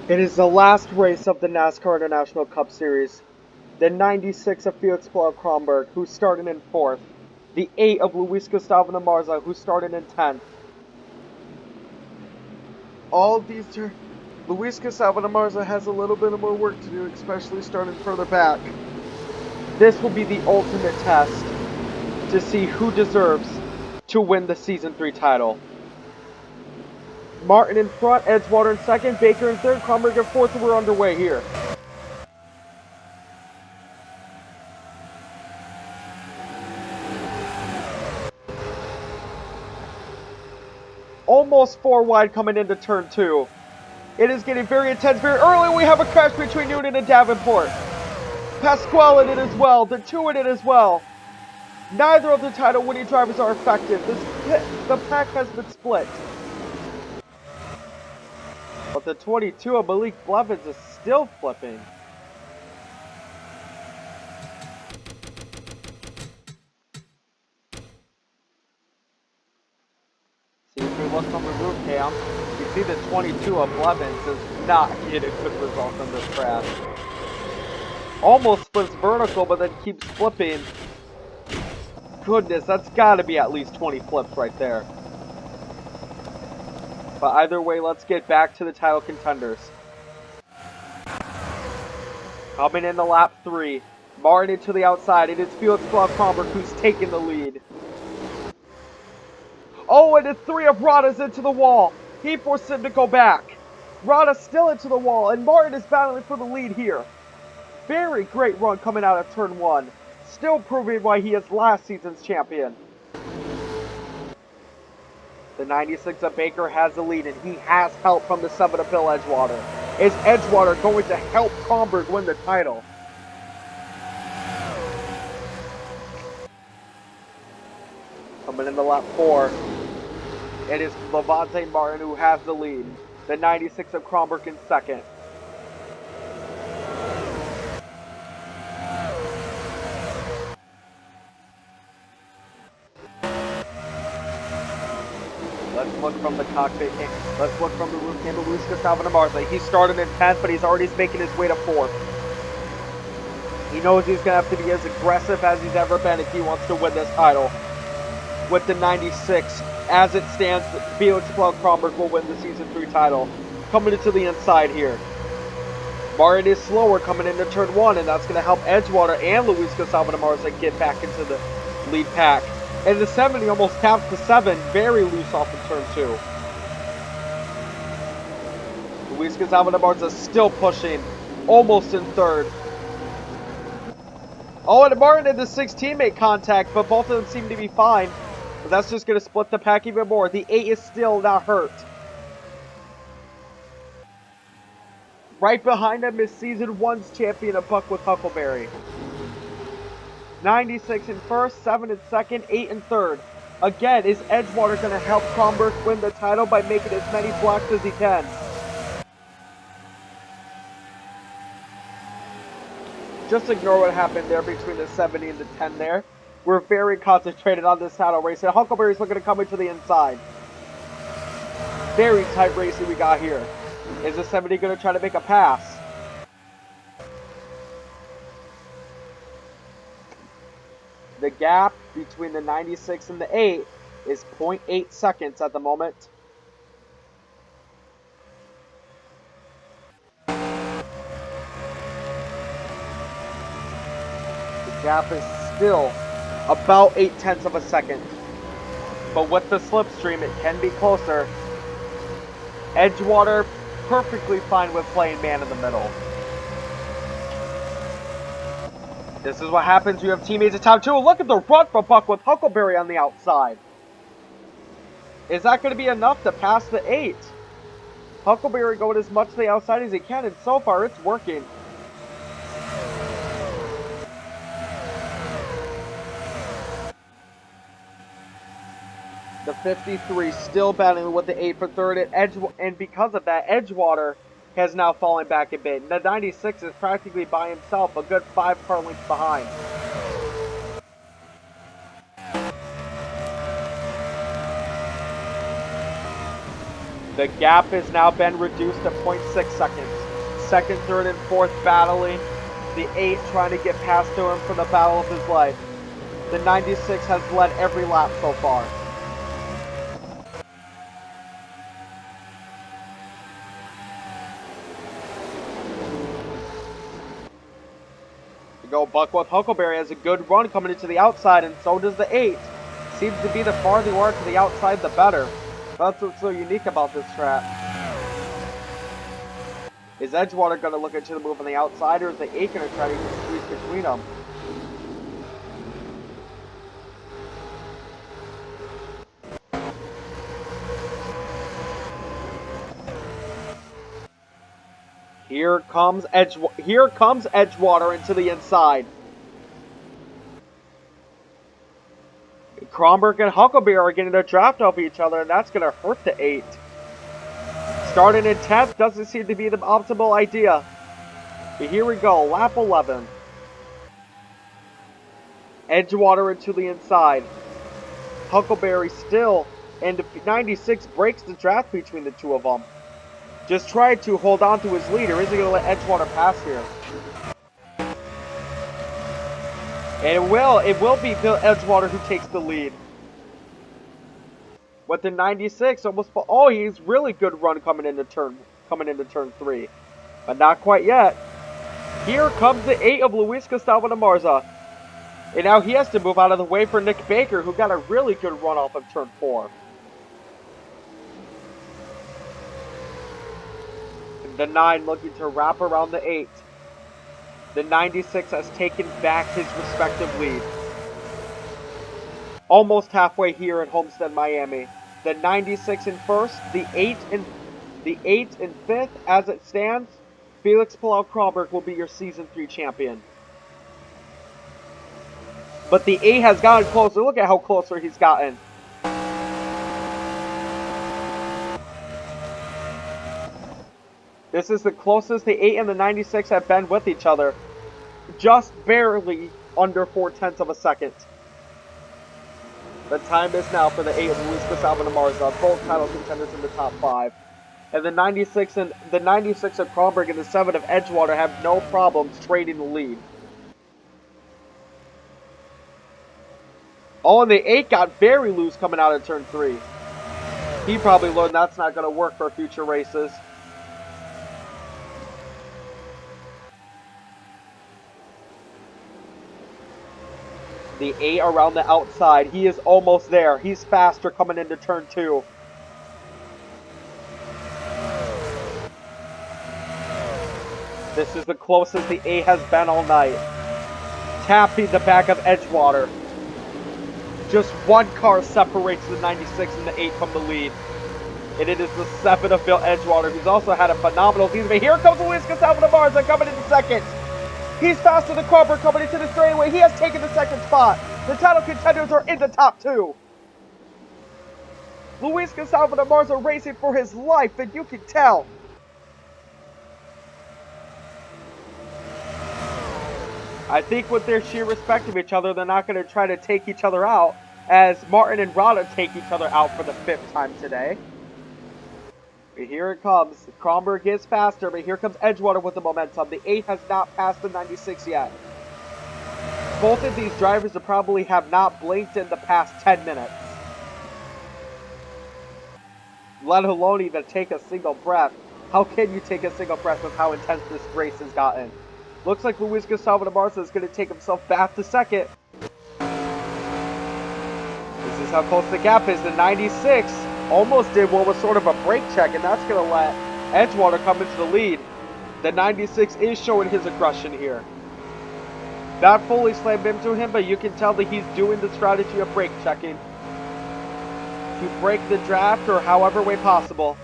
It is the last race of the NASCAR International Cup Series. The 96 of Felix Kronberg, who started in 4th. The 8 of Luis Gustavo Namarza, who started in 10th. All of these Luis Gustavo Namarza has a little bit more work to do, especially starting further back. This will be the ultimate test to see who deserves to win the Season 3 title. Martin in front, Edgewater in second, Baker in third, Kronberg in fourth, and we're underway here. Almost 4 wide coming into turn 2. It is getting very intense very early. We have a crash between Noonan and Davenport. Pasquale in it as well. The 2 in it as well. Neither of the title winning drivers are effective. The pack has been split. But the 22 of Malik Blevins is still flipping. See, if we look from the roof cam, you see the 22 of Blevins is not getting a good result on this crash. Almost flips vertical, but then keeps flipping. Goodness, that's got to be at least 20 flips right there. But either way, let's get back to the title contenders. Coming into lap 3, Martin to the outside. It is Felix Kronberg who's taking the lead. Oh, and the 3 of Rada's into the wall. He forced him to go back. Rada still into the wall, and Martin is battling for the lead here. Very great run coming out of turn 1. Still proving why he is last season's champion. The 96 of Baker has the lead, and he has help from the 7 of Bill Edgewater. Is Edgewater going to help Kronberg win the title? Coming into lap 4, it is Levante Martin who has the lead. The 96 of Kronberg in second. Let's look from the cockpit. Let's look from the roof cam of Luis Gustavo Namarza. He started in 10th, but he's already making his way to 4th. He knows he's going to have to be as aggressive as he's ever been if he wants to win this title. With the 96, as it stands, Felix Kronberg will win the Season 3 title. Coming into the inside here. Martin is slower coming into turn 1, and that's going to help Edgewater and Luis Gustavo Namarza get back into the lead pack. And the 70 almost taps the 7, very loose off of turn 2. Luis Gustavo Namarza still pushing, almost in third. Oh, and Martin and the 6 teammate contact, but both of them seem to be fine. But that's just going to split the pack even more. The 8 is still not hurt. Right behind him is Season 1's champion of Buckwood Huckleberry. 96 in first, 7 in second, 8 in third. Again, is Edgewater going to help Kronberg win the title by making as many blocks as he can? Just ignore what happened there between the 70 and the 10 there. We're very concentrated on this title race, and Huckleberry's looking to come into the inside. Very tight racing we got here. Is the 70 going to try to make a pass? The gap between the 96 and the 8 is 0.8 seconds at the moment. The gap is still about 0.8 of a second. But with the slipstream, it can be closer. Edgewater perfectly fine with playing man in the middle. This is what happens. You have teammates at top 2. Look at the run for Buck with Huckleberry on the outside. Is that going to be enough to pass the 8? Huckleberry going as much to the outside as he can, and so far it's working. The 53 still battling with the 8 for third, and because of that, Edgewater has now fallen back a bit. The 96 is practically by himself, a good 5 car lengths behind. The gap has now been reduced to 0.6 seconds. Second, third, and fourth battling. The 8 trying to get past to him for the battle of his life. The 96 has led every lap so far. Go Buckworth. Huckleberry has a good run coming into the outside, and so does the 8. Seems to be the farther you are to the outside, the better. That's what's so unique about this track. Is Edgewater going to look into the move on the outside, or is the 8 going to try to squeeze between them? Here comes Edgewater into the inside. Kronberg and Huckleberry are getting a draft off each other, and that's going to hurt the 8. Starting in 10th doesn't seem to be the optimal idea. But here we go, lap 11. Edgewater into the inside. Huckleberry still, and 96 breaks the draft between the two of them. Just tried to hold on to his lead, or is he going to let Edgewater pass here? And it will be Bill Edgewater who takes the lead. With the 96 almost, oh, he's really good run coming into turn 3, but not quite yet. Here comes the 8 of Luis Gustavo de Marza, and now he has to move out of the way for Nick Baker, who got a really good run off of turn 4. The 9 looking to wrap around the 8. The 96 has taken back his respective lead. Almost halfway here at Homestead, Miami. The 96 in first, the 8 in fifth. As it stands, Felix Palau-Kronberg will be your Season 3 champion. But the 8 has gotten closer. Look at how closer he's gotten. This is the closest the 8 and the 96 have been with each other. Just barely under 0.4 of a second. The time is now for the 8 of Luis Gustavo de Marza, both title contenders in the top 5. And the 96 of Kronberg and the 7 of Edgewater have no problems trading the lead. Oh, and the 8 got very loose coming out of turn 3. He probably learned that's not going to work for future races. The 8 around the outside. He is almost there. He's faster coming into turn 2. This is the closest the 8 has been all night. Tapping the back of Edgewater. Just one car separates the 96 and the 8 from the lead. And it is the 7 of Bill Edgewater, who's also had a phenomenal season. But here comes Luis Gustavo de Marza coming into second. He's faster than Kronberg coming into the straightaway. He has taken the second spot. The title contenders are in the top 2. Luis Gustavo de Marza racing for his life, and you can tell. I think with their sheer respect of each other, they're not going to try to take each other out, as Martin and Rada take each other out for the 5th time today. But here it comes. Kronberg is faster, but here comes Edgewater with the momentum. The 8 has not passed the 96 yet. Both of these drivers probably have not blinked in the past 10 minutes. Let alone even take a single breath. How can you take a single breath with how intense this race has gotten? Looks like Luis Gustavo de Marza is going to take himself back to second. This is how close the gap is. The 96 almost did what was sort of a brake check, and that's going to let Edgewater come into the lead. The 96 is showing his aggression here. Not fully slammed into him, but you can tell that he's doing the strategy of brake checking to break the draft or however way possible.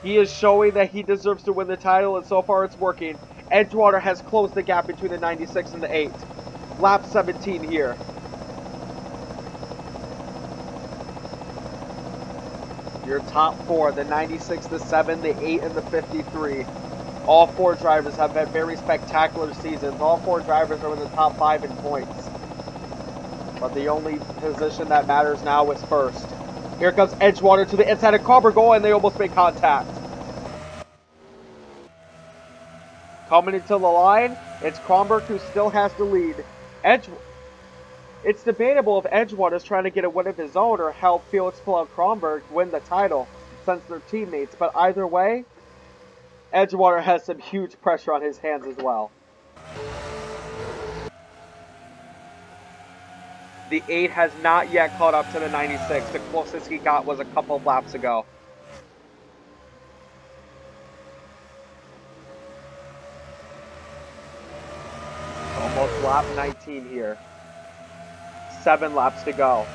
He is showing that he deserves to win the title, and so far it's working. Edgewater has closed the gap between the 96 and the 8. Lap 17 here. Your top 4, the 96, the 7, the 8, and the 53. All 4 drivers have had very spectacular seasons. All 4 drivers are in the top 5 in points. But the only position that matters now is first. Here comes Edgewater to the inside of Kronberg goal, and they almost make contact. Coming into the line, it's Kronberg who still has the lead. It's debatable if Edgewater is trying to get a win of his own or help Felix Kronberg win the title since they're teammates. But either way, Edgewater has some huge pressure on his hands as well. The 8 has not yet caught up to the 96. The closest he got was a couple of laps ago. Almost lap 19 here. 7 laps to go.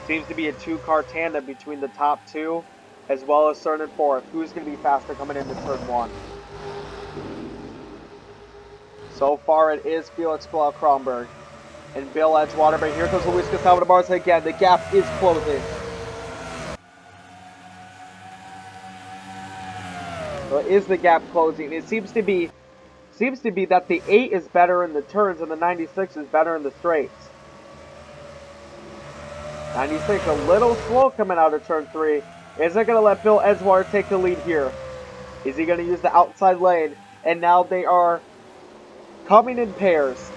Seems to be a 2-car tandem between the top 2 as well as third and fourth. Who's going to be faster coming into turn 1? So far it is Felix Kronberg and Bill Edgewater, but here comes Luis Gustavo Barza again. The gap is closing. So is the gap closing? It seems to be that the 8 is better in the turns and the 96 is better in the straights. 96 a little slow coming out of turn 3. Is it going to let Bill Edgewater take the lead here? Is he going to use the outside lane? And now they are coming in pairs.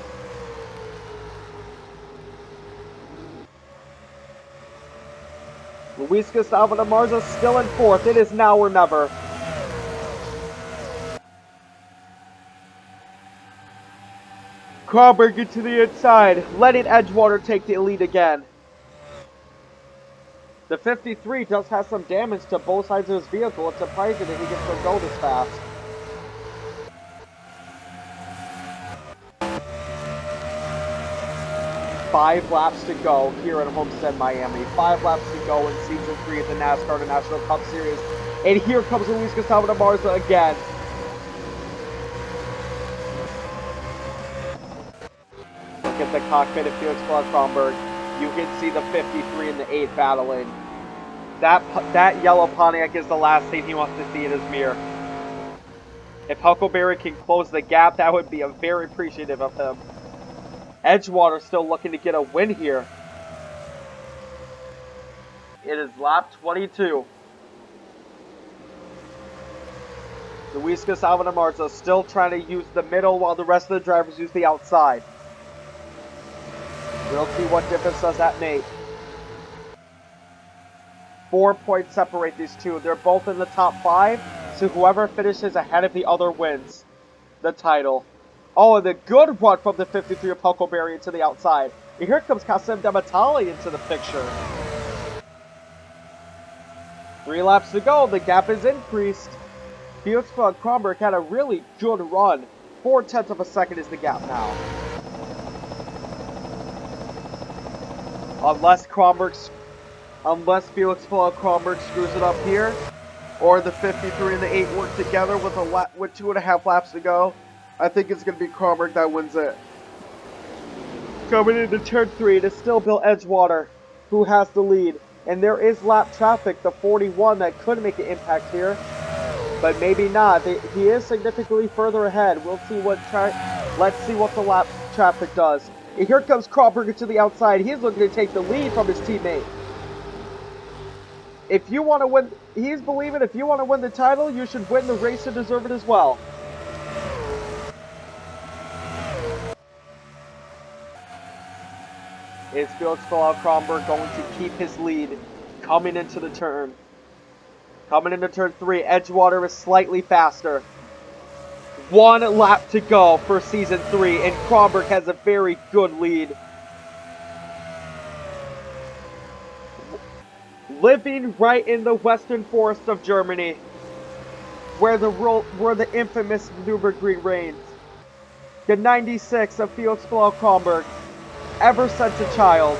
Luis Gustavo Marza still in fourth. It is now or never. Kronberg into the inside, letting Edgewater take the lead again. The 53 does have some damage to both sides of his vehicle. It's surprising that he gets to go this fast. Five laps to go here at Homestead, Miami. 5 laps to go in Season 3 of the NASCAR National Cup Series. And here comes Luis Gustavo Marza again. Look at the cockpit of Felix Kronberg. You can see the 53 and the 8 battling. That yellow Pontiac is the last thing he wants to see in his mirror. If Huckleberry can close the gap, that would be very appreciative of him. Edgewater still looking to get a win here. It is lap 22. Luis Gustavo Marza still trying to use the middle while the rest of the drivers use the outside. We'll see what difference does that make. 4 points separate these two. They're both in the top 5, so whoever finishes ahead of the other wins the title. Oh, and the good run from the 53 of Huckleberry into the outside. And here comes Kasim Dematali into the picture. 3 laps to go. The gap is increased. Felix Kronberg had a really good run. 4/10 of a second is the gap now. Unless Felix Kronberg screws it up here, or the 53 and the 8 work together with 2.5 laps to go, I think it's going to be Kronberg that wins it. Coming into turn 3, it is still Bill Edgewater who has the lead. And there is lap traffic, the 41, that could make an impact here. But maybe not. He is significantly further ahead. Let's see what the lap traffic does. And here comes Kronberg to the outside. He's looking to take the lead from his teammate. If you want to win, he's believing if you want to win the title, you should win the race and deserve it as well. Is Felix Kronberg going to keep his lead coming into the turn? Coming into turn 3, Edgewater is slightly faster. 1 lap to go for Season 3, and Kronberg has a very good lead. Living right in the western forest of Germany, where the infamous Nürburgring reigns. The 96 of Felix Kronberg, ever since a child,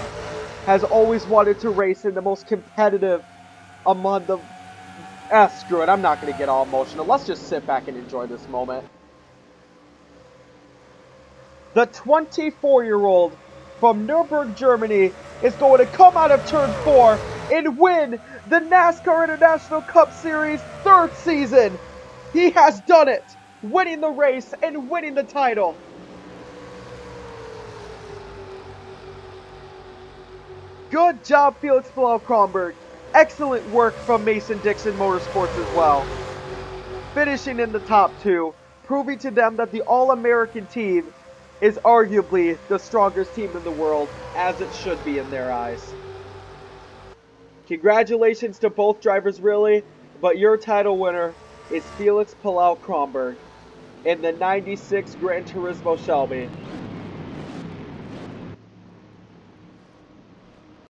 has always wanted to race in the most competitive among the... screw it, I'm not going to get all emotional. Let's just sit back and enjoy this moment. The 24-year-old from Nürburgring, Germany is going to come out of turn 4 and win the NASCAR International Cup Series 3rd season. He has done it, winning the race and winning the title. Good job, Felix Kronberg. Excellent work from Mason Dixon Motorsports as well, finishing in the top 2, proving to them that the All-American team is arguably the strongest team in the world, as it should be in their eyes. Congratulations to both drivers, really, but your title winner is Felix Palau Kronberg in the 96 Gran Turismo Shelby.